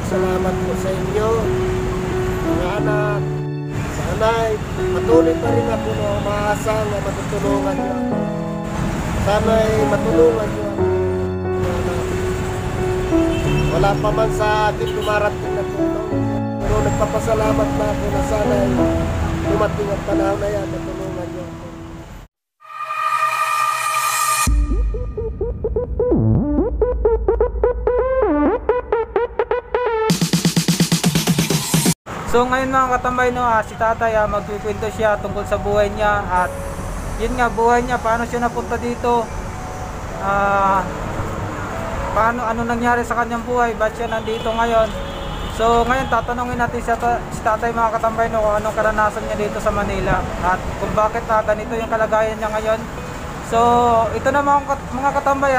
salamat po sa inyo, mga anak. Sana'y patuloy pa rin ako na umaasa na matutulungan niyo ako. Sana'y matulungan niyo ako, mga anak. Wala pa man sa akin dumarating na tulong, pero nagpapasalamat na ako na sana'y dumating ang panahon na yan, matulungan niyo ako. So ngayon mga katambay, no, si tatay magkikwento siya tungkol sa buhay niya. At yun nga, buhay niya, paano siya napunta dito, paano, ano nangyari sa kanyang buhay, ba't siya nandito ngayon. So ngayon tatanungin natin si tatay mga katambay, no, kung anong karanasan niya dito sa Manila at kung bakit ganito yung kalagayan niya ngayon. So ito na mga katambay,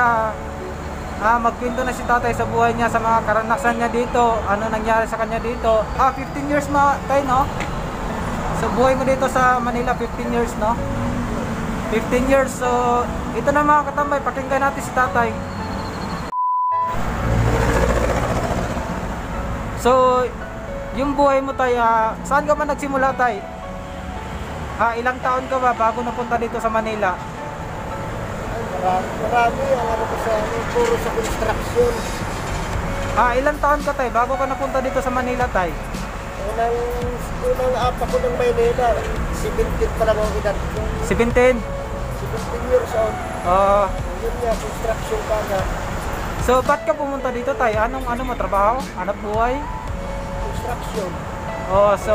magkwento na si tatay sa buhay niya, sa mga karanasan niya dito, ano nangyari sa kanya dito. 15 years tayo, no? So buhay mo dito sa Manila, 15 years, no? 15 years. So ito na mga katambay, pakinggan natin si tatay. So yung buhay mo tayo, saan ka man nagsimula tayo? Ilang taon ka ba bago napunta dito sa Manila? Marami ang ano ko sa puro sa construction. Ilang taon ka tayo bago ka napunta dito sa Manila tayo? Unang apa ko ng Maynila, 17 pa lang ang edad ko. 17? 17 years old. Yun nga, construction pa nga. So ba't ka pumunta dito tayo? Ano mo trabaho? Hanap buhay? Construction. So sa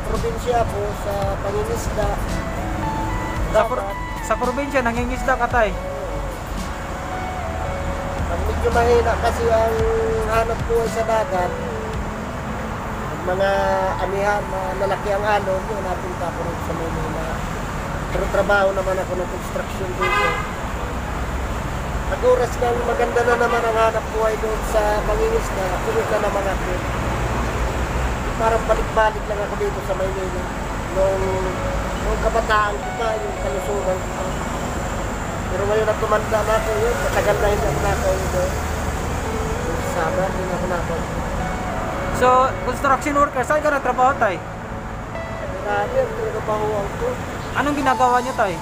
probinsya po, sa pangingisda. sa probinsya, nangingisda ka tayo? Pag medyo mahina kasi ang hanap buhay sa dagat, mga amihan na lalaki ang alon, yun napunta ko rin sa Manila. Pero trabaho naman ako ng construction dito. At oras ng maganda na naman ang hanap buhay doon sa pangingisda, pumunta naman ako. Parang balik-balik lang ako dito sa Maynila. Nung kabataan ko pa, yung kalusugan ko pa. Pero ngayon na tumanda na ako yun, matagal na hindi ako nakaw doon. Sana, hindi na ako nakaw. So, construction worker, saan ka nagtrabaho tayo? Marami ang trabahoan ko. Anong ginagawa niyo tayo?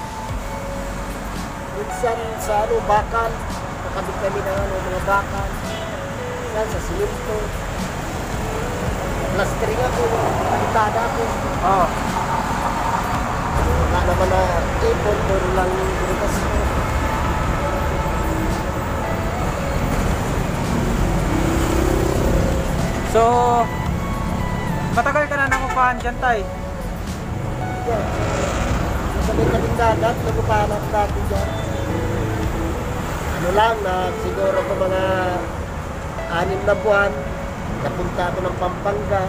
Minsan sa bakal, nakabit kami ng mga bakal. Yan, sa simento. Plastering ako, palitada ako. Wala naman na table, pero lang bukas ko. So, matagal ka na nangupahan dyan tayo? Yan. Sabi kaming dagat, nagupahan ako dati dyan. Ano lang, siguro ko mga 6 na buwan, napunta ako ng Pampanga.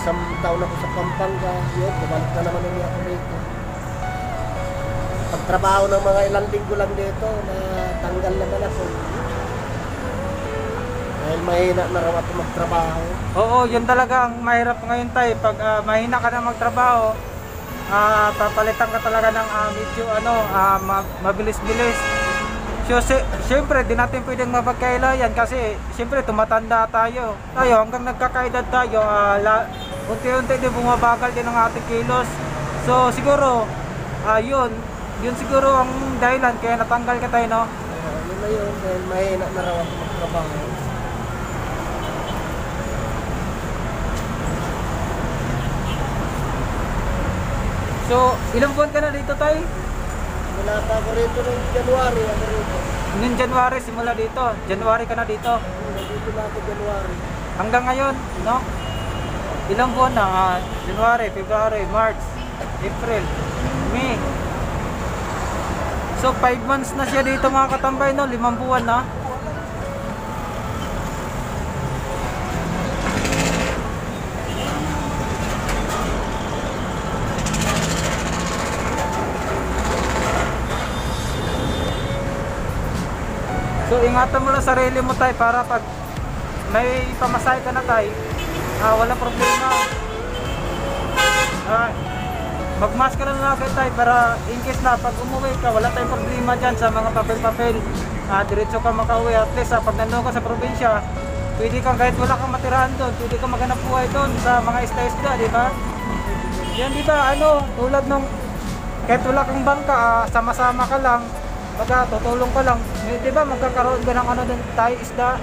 Isang taon ako sa Pampanga, yun, bumalik na naman ulit ako rito. Pagtrabaho ng mga ilang linggo lang dito, na tanggal naman ako. Dahil mahina na raw ako magtrabaho. Oo, yun talaga ang mahirap ngayon tayo. Pag mahina ka na magtrabaho, papalitan ka talaga ng medyo mabilis-bilis. So, siyempre, di natin pwedeng mapagkailayan kasi siyempre tumatanda tayo. Hanggang nagkakaedad tayo, unti-unti din bumabagal din ang ating kilos. So siguro, yun siguro ang dahilan kaya natanggal ka tayo, no? Yun na yun, dahil mahina na raw ako magtrabaho. So, ilang buwan ka na dito tayo? Wala pa ako rito ng January, ako rito. Noong January, simula dito. January ka na dito. Nandito na ako January. Hanggang ngayon, no? Ilang buwan na? January, February, March, April, May. So 5 months na siya dito mga katambay, no? 5 buwan na. So ingatan mo lang sarili mo tayo para pag may pamasahe ka na tayo, walang problema. Magmask ka na lang tayo para in case na pag umuwi ka, wala tayong problema dyan sa mga papel-papel. Diretso ka makauwi, at least pag nandun ka sa probinsya, pwede kang kahit wala kang matirahan doon, pwede kang maghanap buhay doon sa mga isda-isda, di ba? Yan, di ba, ano, tulad nung kahit wala kang bangka, sama-sama ka lang, baga tutulong ka lang, di ba, magkakaroon ka ng ano doon, tayo isda.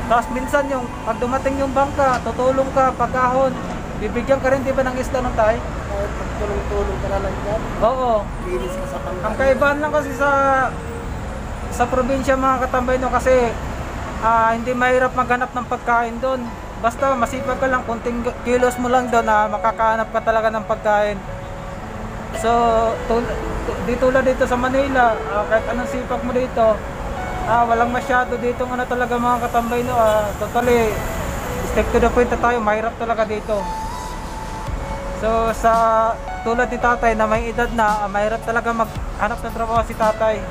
Tapos minsan yung, pag dumating yung bangka, tutulong ka, pagkahon, bibigyan ka rin, di ba, ng isda ng tayo? Kahit magtulong-tulong ka na lang dyan, Oo. linis ka sa bangka. Ang kaibahan lang kasi sa probinsya mga katambay no, kasi hindi mahirap maghanap ng pagkain doon. Basta masipag ka lang, kunting kilos mo lang doon na makakahanap ka talaga ng pagkain. So, di tulad dito sa Manila, kahit anong sipag mo dito, walang masyado dito ano talaga mga katambay no. Totally, step to the point na tayo, mahirap talaga dito. So, sa tulad ni tatay na may edad na, mahirap talaga maghanap ng trabaho si tatay.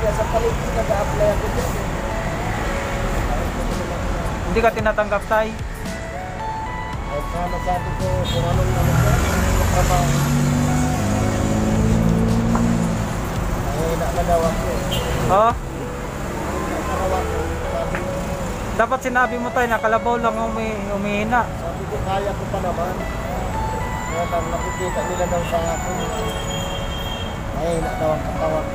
Yan sa paligid, nag-a-apply ako dyan. Hindi ka tinatanggap tay? Kahit sana sabi ko kung anong dyan, trabaho. Nagawak ko. Oh? Nagawak ko. Sabi ko, Dapat sinabi mo tayo na kalabaw lang umihina. sabi ko, kaya ko pa naman. Kaya lang nakikita nila daw sa akin. Ay, daw ang katawan.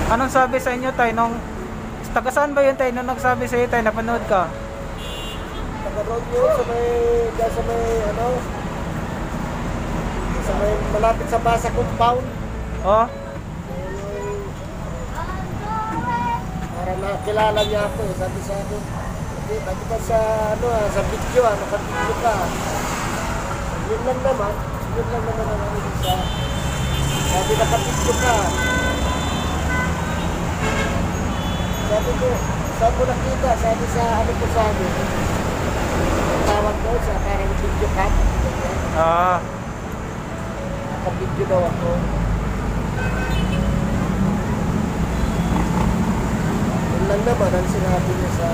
Anong sabi sa inyo tay nung taga saan ba yun tay nung nagsabi sa iyo tay napanood ka? Taga-road yun sa may, dyan sa may, ano, sa may malapit sa Basa Compound. Oh? Para nakilala niya ako eh. Sabi sa akin, "Hindi ba sa, ano, sa video, nakabidyo ka." Yun lang naman ang ano sa, sabi nakabidyo ka. Sabi ko, saan mo nakita? Sabi sa, ano ko sabi, tawag daw sa parang video cam. Ah, Nakabidyo daw ako. Yun lang naman ang sinabi niya sa...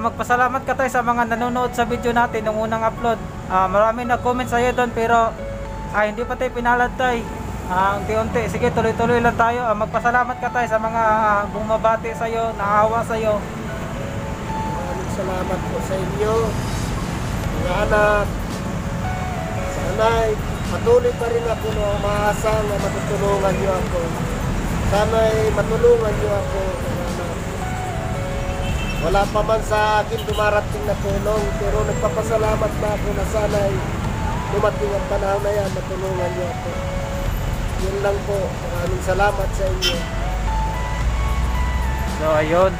magpasalamat ka tayo sa mga nanonood sa video natin nung unang upload. Marami nag-comment sa iyo doon pero hindi pa tayo pinalad tayo. Unti-unti, sige tuloy-tuloy lang tayo. Magpasalamat ka tayo sa mga bumabati sa iyo, naawa sa iyo. Maraming salamat po sa inyo, mga anak. Sana'y patuloy pa rin ako na umaasa na matutulungan niyo ako. Sana'y matulungan niyo ako, mga anak. Wala pa man sa akin dumarating na tulong, pero nagpapasalamat na ako na sana'y dumating ang panahon na yan, matulungan niyo ako. Yun lang po. Maraming salamat sa inyo. So ayun,